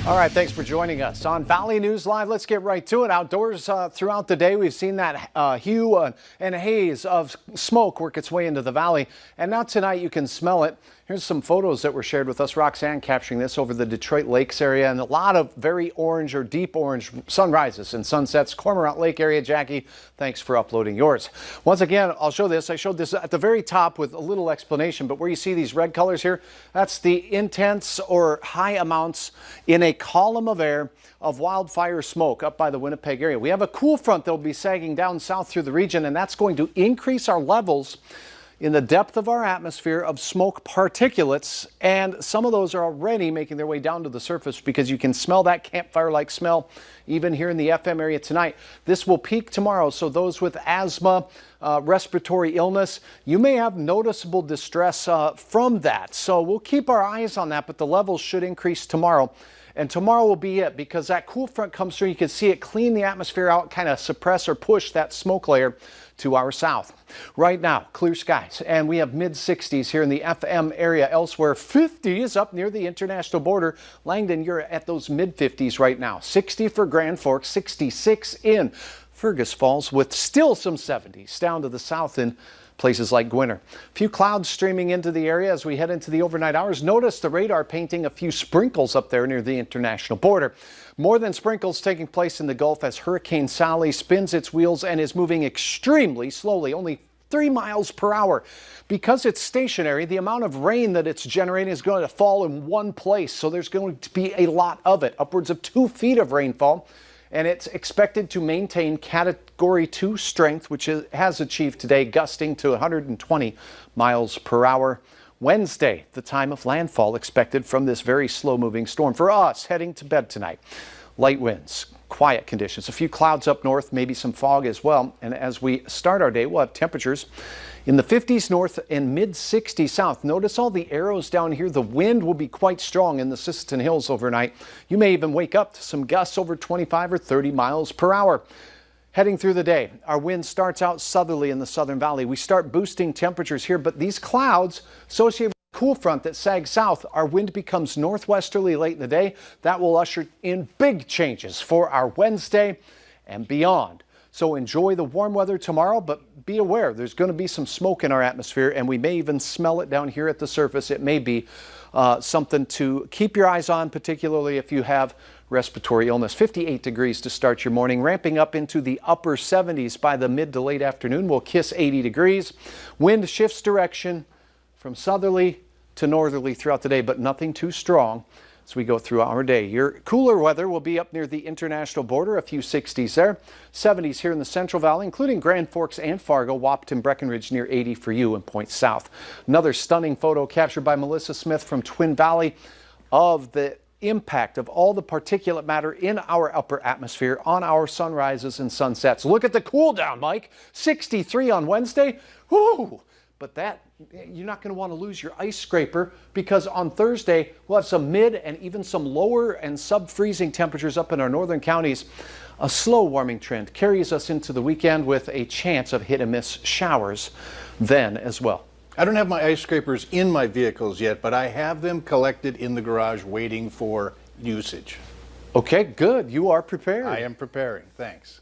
All right, thanks for joining us on Valley News Live. Let's get right to it. Outdoors throughout the day, we've seen that hue and haze of smoke work its way into the valley. And now tonight you can smell it. Here's some photos that were shared with us. Roxanne capturing this over the Detroit Lakes area, and a lot of very orange or deep orange sunrises and sunsets. Cormorant Lake area. Jackie, thanks for uploading yours. Once again, I'll show this. I showed this at the very top with a little explanation, but where you see these red colors here, that's the intense or high amounts in a column of air of wildfire smoke up by the Winnipeg area. We have a cool front that will be sagging down south through the region, and that's going to increase our levels in the depth of our atmosphere of smoke particulates, and some of those are already making their way down to the surface because you can smell that campfire-like smell even here in the FM area tonight. This will peak tomorrow, so those with asthma, respiratory illness, you may have noticeable distress from that. So we'll keep our eyes on that, but the levels should increase tomorrow. And tomorrow will be it because that cool front comes through. You can see it clean the atmosphere out, kind of suppress or push that smoke layer to our south. Right now, clear skies, and we have mid-60s here in the FM area. Elsewhere, 50s up near the international border. Langdon, you're at those mid-50s right now. 60 for Grand Forks, 66 in Fergus Falls, with still some 70s down to the south in places like Gwinner. A few clouds streaming into the area as we head into the overnight hours. Notice the radar painting a few sprinkles up there near the international border. More than sprinkles taking place in the Gulf as Hurricane Sally spins its wheels and is moving extremely slowly, only 3 miles per hour. Because it's stationary, the amount of rain that it's generating is going to fall in one place, so there's going to be a lot of it, upwards of 2 feet of rainfall. And it's expected to maintain Category 2 strength, which it has achieved today, gusting to 120 miles per hour. Wednesday, the time of landfall expected from this very slow-moving storm. For us, heading to bed tonight, light winds, quiet conditions, a few clouds up north, maybe some fog as well. And as we start our day, we'll have temperatures in the 50s north and mid-60s south. Notice all the arrows down here. The wind will be quite strong in the Sisseton Hills overnight. You may even wake up to some gusts over 25 or 30 miles per hour. Heading through the day, our wind starts out southerly in the Southern Valley. We start boosting temperatures here, but these clouds associated with the cool front that sags south, our wind becomes northwesterly late in the day. That will usher in big changes for our Wednesday and beyond. So enjoy the warm weather tomorrow, but be aware there's going to be some smoke in our atmosphere, and we may even smell it down here at the surface. It may be something to keep your eyes on, particularly if you have respiratory illness. 58 degrees to start your morning, ramping up into the upper 70s by the mid to late afternoon. We'll kiss 80 degrees. Wind shifts direction from southerly to northerly throughout the day, but nothing too strong as we go through our day. Your cooler weather will be up near the international border, a few 60s there. 70s here in the Central Valley, including Grand Forks and Fargo, Wapton, Breckenridge near 80 for you and points south. Another stunning photo captured by Melissa Smith from Twin Valley of the impact of all the particulate matter in our upper atmosphere on our sunrises and sunsets. Look at the cool down, Mike. 63 on Wednesday. Whoo! But that, you're not going to want to lose your ice scraper because on Thursday we'll have some mid and even some lower and sub-freezing temperatures up in our northern counties. A slow warming trend carries us into the weekend with a chance of hit and miss showers then as well. I don't have my ice scrapers in my vehicles yet, but I have them collected in the garage waiting for usage. Okay, good. You are prepared. I am preparing. Thanks.